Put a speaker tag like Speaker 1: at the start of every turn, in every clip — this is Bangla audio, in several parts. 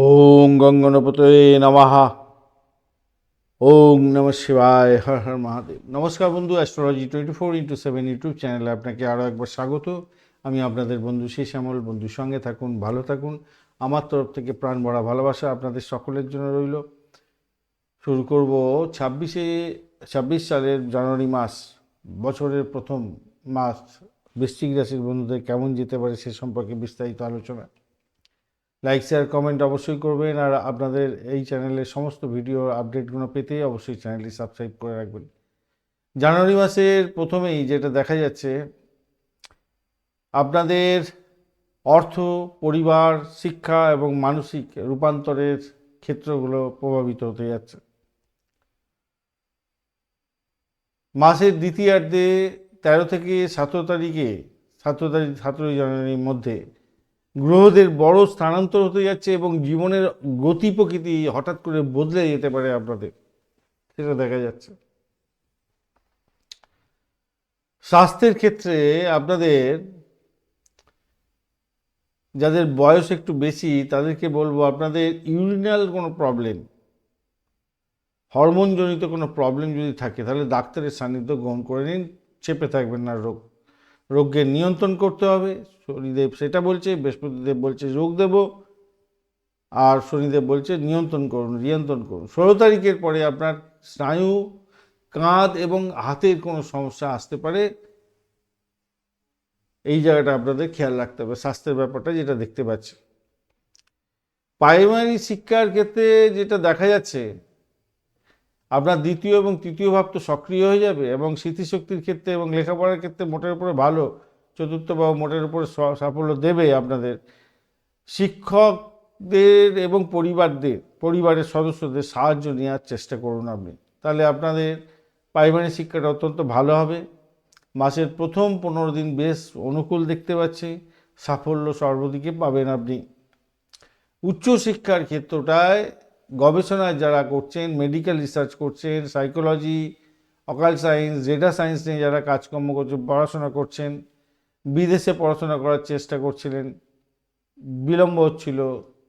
Speaker 1: ওং গঙ্গনপতয়ে নমঃ। ওং নমঃ শিবায়, হর হর মহাদেব। নমস্কার বন্ধু, অ্যাস্ট্রোলজি 24x7 ইউটিউব চ্যানেলে আপনাকে আরও একবার স্বাগত। আমি আপনাদের বন্ধু শ্যামল। বন্ধুর সঙ্গে থাকুন, ভালো থাকুন। আমার তরফ থেকে প্রাণ ভরা ভালোবাসা আপনাদের সকলের জন্য রইল। শুরু করব 26 সালের জানুয়ারি মাস, বছরের প্রথম মাস বৃশ্চিক রাশির বন্ধুদের কেমন যেতে পারে সে সম্পর্কে বিস্তারিত আলোচনা। লাইক শেয়ার কমেন্ট অবশ্যই করবেন, আর আপনাদের এই চ্যানেলের সমস্ত ভিডিও আপডেটগুলো পেতে অবশ্যই চ্যানেলটি সাবস্ক্রাইব করে রাখবেন। জানুয়ারি মাসের প্রথমেই যেটা দেখা যাচ্ছে, আপনাদের অর্থ, পরিবার, শিক্ষা এবং মানসিক রূপান্তরের ক্ষেত্রগুলো প্রভাবিত হতে যাচ্ছে। মাসের দ্বিতীয়ার্ধে 13 থেকে 17 তারিখে 17ই জানুয়ারির মধ্যে গ্রহদের বড় স্থানান্তর হতে যাচ্ছে এবং জীবনের গতি প্রকৃতি হঠাৎ করে বদলে যেতে পারে আপনাদের, সেটা দেখা যাচ্ছে। স্বাস্থ্যের ক্ষেত্রে আপনাদের যাদের বয়স একটু বেশি তাদেরকে বলবো, আপনাদের ইউরিনাল কোনো প্রবলেম, হরমোনজনিত কোনো প্রবলেম যদি থাকে তাহলে ডাক্তারের সান্নিধ্য গ্রহণ করে নিন। চেপে থাকবেন না, রোগকে নিয়ন্ত্রণ করতে হবে। শনিদেব সেটা বলছে, বৃহস্পতিদেব বলছে যোগ দেব, আর শনিদেব বলছে নিয়ন্ত্রণ করুন। 16 তারিখের পরে আপনার স্নায়ু, কাঁধ এবং হাতের কোনো সমস্যা আসতে পারে। এই জায়গাটা আপনাদের খেয়াল রাখতে হবে, স্বাস্থ্যের ব্যাপারটা যেটা দেখতে পাচ্ছি। প্রাইমারি শিক্ষার ক্ষেত্রে যেটা দেখা যাচ্ছে, আপনার দ্বিতীয় এবং তৃতীয় ভাব তো সক্রিয় হয়ে যাবে এবং স্মৃতিশক্তির ক্ষেত্রে এবং লেখাপড়ার ক্ষেত্রে মোটের উপরে ভালো, চতুর্থ ভাব মোটের উপরে সাফল্য দেবে আপনাদের। শিক্ষকদের এবং পরিবারের সদস্যদের সাহায্য নেওয়ার চেষ্টা করুন আপনি, তাহলে আপনাদের প্রাইমারি শিক্ষাটা অত্যন্ত ভালো হবে। মাসের প্রথম 15 দিন বেশ অনুকূল দেখতে পাচ্ছি, সাফল্য সর্বদিকে পাবেন আপনি। উচ্চশিক্ষার ক্ষেত্রটায় গবেষণায় যারা করছেন, মেডিকেল রিসার্চ করছেন, সাইকোলজি, অকাল সায়েন্স, ডেটা সায়েন্স নিয়ে যারা কাজকর্ম করছেন, পড়াশোনা করছেন, বিদেশে পড়াশোনা করার চেষ্টা করছিলেন, বিলম্ব হচ্ছিল,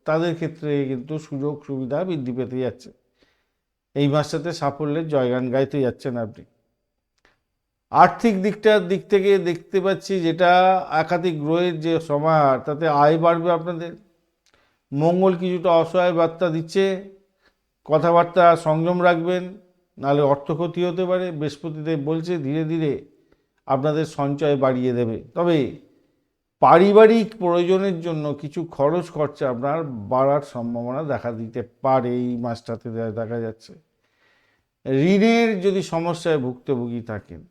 Speaker 1: তাদের ক্ষেত্রে কিন্তু সুযোগ সুবিধা বৃদ্ধি পেতে যাচ্ছে। এই মাসটাতে সাফল্যের জয়গান গাইতে যাচ্ছেন আপনি। আর্থিক দিক থেকে দেখতে পাচ্ছি, যেটা একাধিক গ্রহের যে সমাহার, তাতে আয় বাড়বে আপনাদের। মঙ্গল কিছুটা অসহায় বার্তা দিচ্ছে, কথাবার্তা সংযম রাখবেন, নাহলে অর্থক্ষতি হতে পারে। বৃহস্পতিদেব বলছে ধীরে ধীরে আপনাদের সঞ্চয় বাড়িয়ে দেবে, তবে পারিবারিক প্রয়োজনের জন্য কিছু খরচ খরচা আপনার বাড়ার সম্ভাবনা দেখা দিতে পারে। এই মাসটাতে দেখা যাচ্ছে ঋণের যদি সমস্যায় ভুক্তভোগী থাকেন,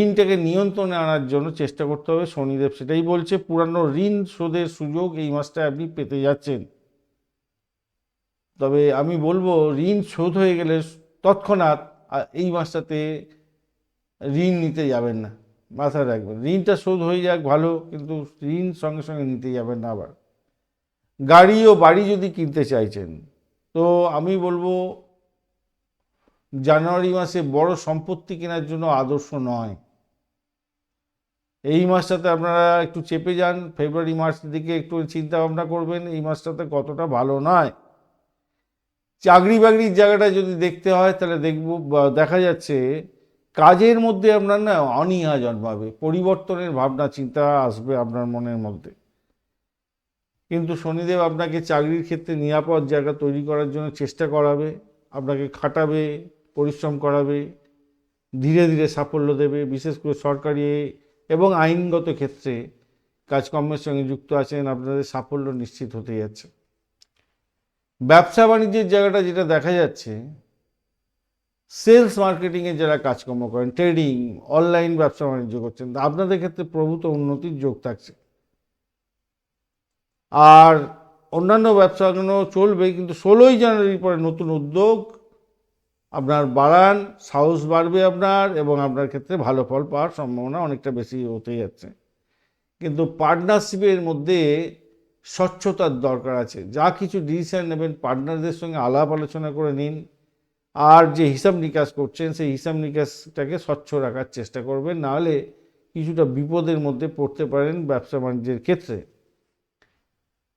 Speaker 1: ঋণটাকে নিয়ন্ত্রণে আনার জন্য চেষ্টা করতে হবে। শনিদেব সেটাই বলছে, পুরানো ঋণ শোধের সুযোগ এই মাসটায় আপনি পেতে যাচ্ছেন। তবে আমি বলবো, ঋণ শোধ হয়ে গেলে তৎক্ষণাৎ এই মাসটাতে ঋণ নিতে যাবেন না, মাথায় রাখবেন। ঋণটা শোধ হয়ে যাক ভালো, কিন্তু ঋণ সঙ্গে সঙ্গে নিতে যাবেন না। আবার গাড়ি ও বাড়ি যদি কিনতে চাইছেন, তো আমি বলবো জানুয়ারি মাসে বড় সম্পত্তি কেনার জন্য আদর্শ নয়। এই মাসটাতে আপনারা একটু চেপে যান, ফেব্রুয়ারি মার্চের দিকে একটু চিন্তা ভাবনা করবেন। এই মাসটাতে কতটা ভালো নয়। চাকরি বাকরির জায়গাটা যদি দেখতে হয়, তাহলে দেখা যাচ্ছে কাজের মধ্যে আপনার না অনীহা জন্মাবে, পরিবর্তনের ভাবনা চিন্তা আসবে আপনার মনের মধ্যে। কিন্তু শনিদেব আপনাকে চাকরির ক্ষেত্রে নিরাপদ জায়গা তৈরি করার জন্য চেষ্টা করাবে, আপনাকে খাটাবে, পরিশ্রম করাবে, ধীরে ধীরে সাফল্য দেবে। বিশেষ করে সরকারি এবং আইনগত ক্ষেত্রে কাজকর্মের সঙ্গে যুক্ত আছেন, আপনাদের সাফল্য নিশ্চিত হতে যাচ্ছে। ব্যবসা বাণিজ্যের জায়গাটা যেটা দেখা যাচ্ছে, সেলস মার্কেটিংয়ে যারা কাজকর্ম করেন, ট্রেডিং, অনলাইন ব্যবসা বাণিজ্য করছেন, আপনাদের ক্ষেত্রে প্রভূত উন্নতির যোগ থাকছে। আর অন্যান্য ব্যবসাগুলো চলবে, কিন্তু 16ই জানুয়ারির পরে নতুন উদ্যোগ আপনার বাড়ান, সাহস বাড়বে আপনার, এবং আপনার ক্ষেত্রে ভালো ফল পাওয়ার সম্ভাবনা অনেকটা বেশি হতে যাচ্ছে। কিন্তু পার্টনারশিপের মধ্যে স্বচ্ছতার দরকার আছে। যা কিছু ডিসিশন নেবেন পার্টনারদের সঙ্গে আলাপ আলোচনা করে নিন, আর যে হিসাব নিকাশ করছেন সেই হিসাব নিকাশটাকে স্বচ্ছ রাখার চেষ্টা করবেন, নাহলে কিছুটা বিপদের মধ্যে পড়তে পারেন ব্যবসা বাণিজ্যের ক্ষেত্রে।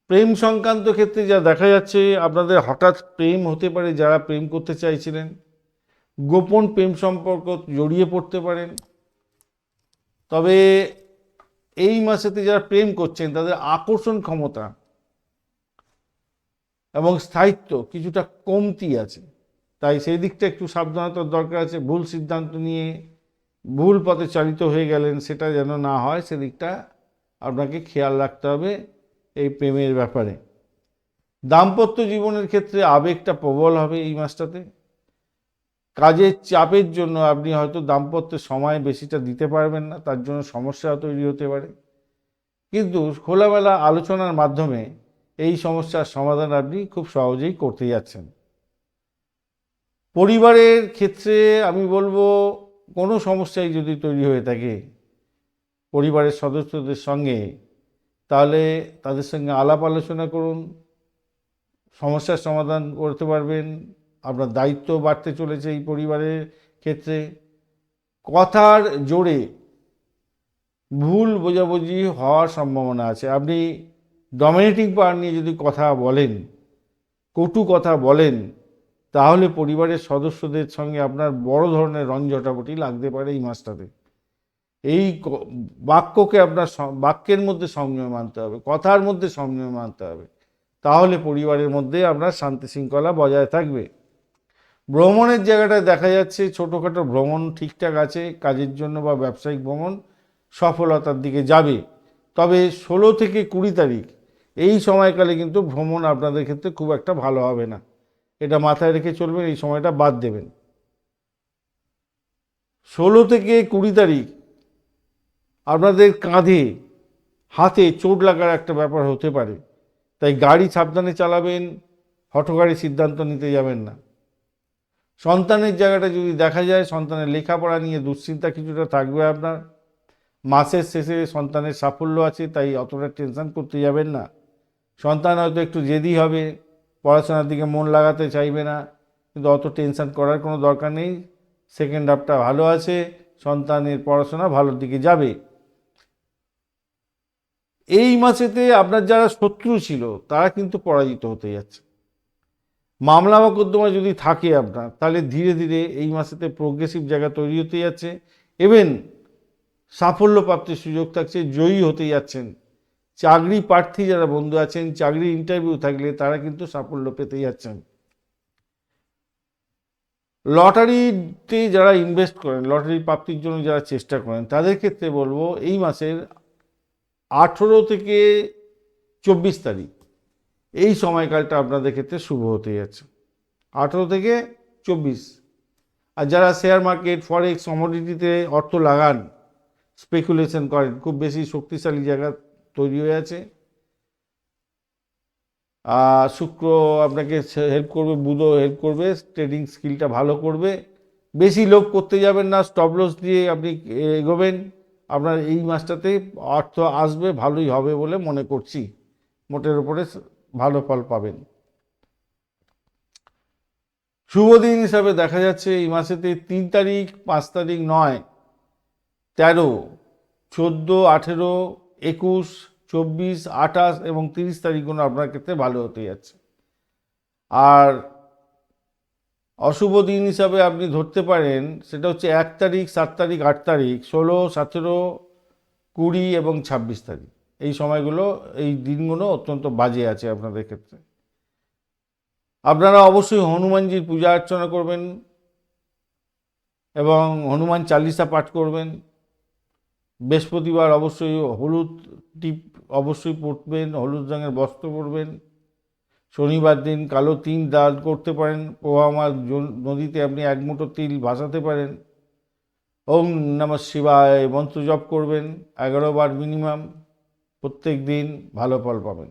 Speaker 1: প্রেম সংক্রান্ত ক্ষেত্রে যা দেখা যাচ্ছে, আপনাদের হঠাৎ প্রেম হতে পারে, যারা প্রেম করতে চাইছিলেন গোপন প্রেম সম্পর্ক জড়িয়ে পড়তে পারেন। তবে এই মাসেতে যারা প্রেম করছেন তাদের আকর্ষণ ক্ষমতা এবং স্থায়িত্ব কিছুটা কমতি আছে, তাই সেই দিকটা একটু সাবধানতার দরকার আছে। ভুল সিদ্ধান্ত নিয়ে ভুল পথে চালিত হয়ে গেলেন, সেটা যেন না হয়, সেদিকটা আপনাকে খেয়াল রাখতে হবে এই প্রেমের ব্যাপারে। দাম্পত্য জীবনের ক্ষেত্রে আবেগটা প্রবল হবে এই মাসটাতে। কাজের চাপের জন্য আপনি হয়তো দাম্পত্যের সময় বেশিটা দিতে পারবেন না, তার জন্য সমস্যা তৈরি হতে পারে। কিন্তু খোলামেলা আলোচনার মাধ্যমে এই সমস্যার সমাধান আপনি খুব সহজেই করতে যাচ্ছেন। পরিবারের ক্ষেত্রে আমি বলবো, কোনো সমস্যাই যদি তৈরি হয়ে থাকে পরিবারের সদস্যদের সঙ্গে, তাহলে তাদের সঙ্গে আলাপ আলোচনা করুন, সমস্যার সমাধান করতে পারবেন। আপনার দায়িত্ব বাড়তে চলেছে এই পরিবারের ক্ষেত্রে। কথার জোরে ভুল বোঝাবুঝি হওয়ার সম্ভাবনা আছে। আপনি ডমিনেটিং পাওয়ার নিয়ে যদি কথা বলেন, কটু কথা বলেন, তাহলে পরিবারের সদস্যদের সঙ্গে আপনার বড় ধরনের রঞ্জটাপটি লাগতে পারে এই মাসটাতে। এই বাক্যকে আপনার বাক্যের মধ্যে সংযম আনতে হবে, কথার মধ্যে সংযম আনতে হবে, তাহলে পরিবারের মধ্যে আপনার শান্তি শৃঙ্খলা বজায় থাকবে। ভ্রমণের জায়গাটায় দেখা যাচ্ছে ছোটোখাটো ভ্রমণ ঠিকঠাক আছে, কাজের জন্য বা ব্যবসায়িক ভ্রমণ সফলতার দিকে যাবে। তবে 16 থেকে 20 তারিখ এই সময়কালে কিন্তু ভ্রমণ আপনাদের ক্ষেত্রে খুব একটা ভালো হবে না, এটা মাথায় রেখে চলবেন, এই সময়টা বাদ দেবেন। 16 থেকে 20 তারিখ আপনাদের কাঁধে হাতে চোট লাগার একটা ব্যাপার হতে পারে, তাই গাড়ি সাবধানে চালাবেন, হঠকারী সিদ্ধান্ত নিতে যাবেন না। সন্তানের জায়গাটা যদি দেখা যায়, সন্তানের লেখাপড়া নিয়ে দুশ্চিন্তা কিছুটা থাকবে আপনার। মাসের শেষে সন্তানের সাফল্য আছে, তাই অতটা টেনশন করতে যাবেন না। সন্তান হয়তো একটু জেদি হবে, পড়াশোনার দিকে মন লাগাতে চাইবে না, কিন্তু অত টেনশন করার কোনো দরকার নেই। সেকেন্ড হাফটা ভালো আছে, সন্তানের পড়াশোনা ভালোর দিকে যাবে। এই মাসেতে আপনার যারা শত্রু ছিল তারা কিন্তু পরাজিত হতে যাচ্ছে। মামলা মোকদ্দমা যদি থাকে আপনার, তাহলে ধীরে ধীরে এই মাসেতে প্রোগ্রেসিভ জায়গা তৈরি হতে যাচ্ছে, ইভেন সাফল্য প্রাপ্তির সুযোগ থাকছে, জয়ী হতে যাচ্ছেন। চাকরি প্রার্থী যারা বন্ধু আছেন, চাকরির ইন্টারভিউ থাকলে তারা কিন্তু সাফল্য পেতে যাচ্ছেন। লটারিতে যারা ইনভেস্ট করেন, লটারি প্রাপ্তির জন্য যারা চেষ্টা করেন, তাদের ক্ষেত্রে বলবো এই মাসের 18 থেকে 24 তারিখ এই সময়কালটা আপনাদের ক্ষেত্রে শুভ হতে যাচ্ছে। 18 থেকে 24। আর যারা শেয়ার মার্কেট, ফরেক্স, কমোডিটিতে অর্থ লাগান, স্পেকুলেশন করেন, খুব বেশি শক্তিশালী জায়গা তৈরি হয়ে আছে। শুক্র আপনাকে হেল্প করবে, বুধও হেল্প করবে, ট্রেডিং স্কিলটা ভালো করবে। বেশি লোভ করতে যাবেন না, স্টপ লস দিয়ে আপনি এগোবেন। আপনার এই মাসটাতে অর্থ আসবে, ভালোই হবে বলে মনে করছি, মোটের উপরে ভালো ফল পাবেন। শুভ দিন হিসাবে দেখা যাচ্ছে এই মাসেতে 3 তারিখ, 5 তারিখ নয়, 13, 14, 18, 21, 24, 28 এবং 30 তারিখগুলো আপনার ক্ষেত্রে ভালো হতে যাচ্ছে। আর অশুভ দিন হিসাবে আপনি ধরতে পারেন, সেটা হচ্ছে 1 তারিখ, 7 তারিখ, 8 তারিখ, 16, 17, 20 এবং 26 তারিখ। এই সময়গুলো, এই দিনগুলো অত্যন্ত বাজে আছে আপনাদের ক্ষেত্রে। আপনারা অবশ্যই হনুমানজির পূজা অর্চনা করবেন এবং হনুমান চালিসা পাঠ করবেন। বৃহস্পতিবার অবশ্যই হলুদ টিপ অবশ্যই পরবেন, হলুদ রঙের বস্ত্র পরবেন। শনিবার দিন কালো তিল দান করতে পারেন, প্রবাহমান নদীতে আপনি 1 মুঠো তিল ভাসাতে পারেন। ওম নমঃ শিবায় মন্ত্র জপ করবেন 11 বার মিনিমাম প্রত্যেক দিন, ভালো ফল পাবেন।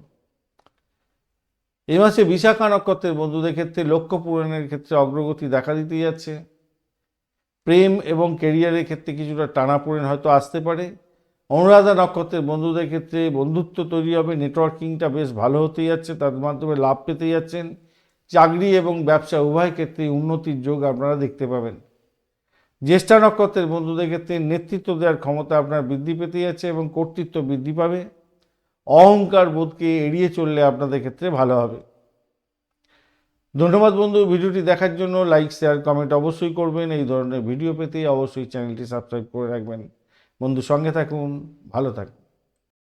Speaker 1: এই মাসে বিশাখা নক্ষত্রের বন্ধুদের ক্ষেত্রে লক্ষ্য পূরণের ক্ষেত্রে অগ্রগতি দেখা দিতে যাচ্ছে। প্রেম এবং কেরিয়ারের ক্ষেত্রে কিছুটা টানাপোড়েন হয়তো আসতে পারে। অনুরাধা নক্ষত্রের বন্ধুদের ক্ষেত্রে বন্ধুত্ব তৈরি হবে, নেটওয়ার্কিংটা বেশ ভালো হতে যাচ্ছে, তার মাধ্যমে লাভ পেতে যাচ্ছেন। চাকরি এবং ব্যবসা উভয় ক্ষেত্রে উন্নতির যোগ আপনারা দেখতে পাবেন। জ্যেষ্ঠা নক্ষত্রের বন্ধুদের ক্ষেত্রে নেতৃত্ব দেওয়ার ক্ষমতা আপনার বৃদ্ধি পেতে যাচ্ছে এবং কর্তৃত্ব বৃদ্ধি পাবে। অহংকার বোধকে এড়িয়ে চললে আপনাদের ক্ষেত্রে ভালো হবে। ধন্যবাদ বন্ধু, ভিডিওটি দেখার জন্য। লাইক, শেয়ার, কমেন্ট অবশ্যই করবেন। এই ধরনের ভিডিও পেতে অবশ্যই চ্যানেলটি সাবস্ক্রাইব করে রাখবেন। বন্ধু, সঙ্গে থাকুন, ভালো থাকুন।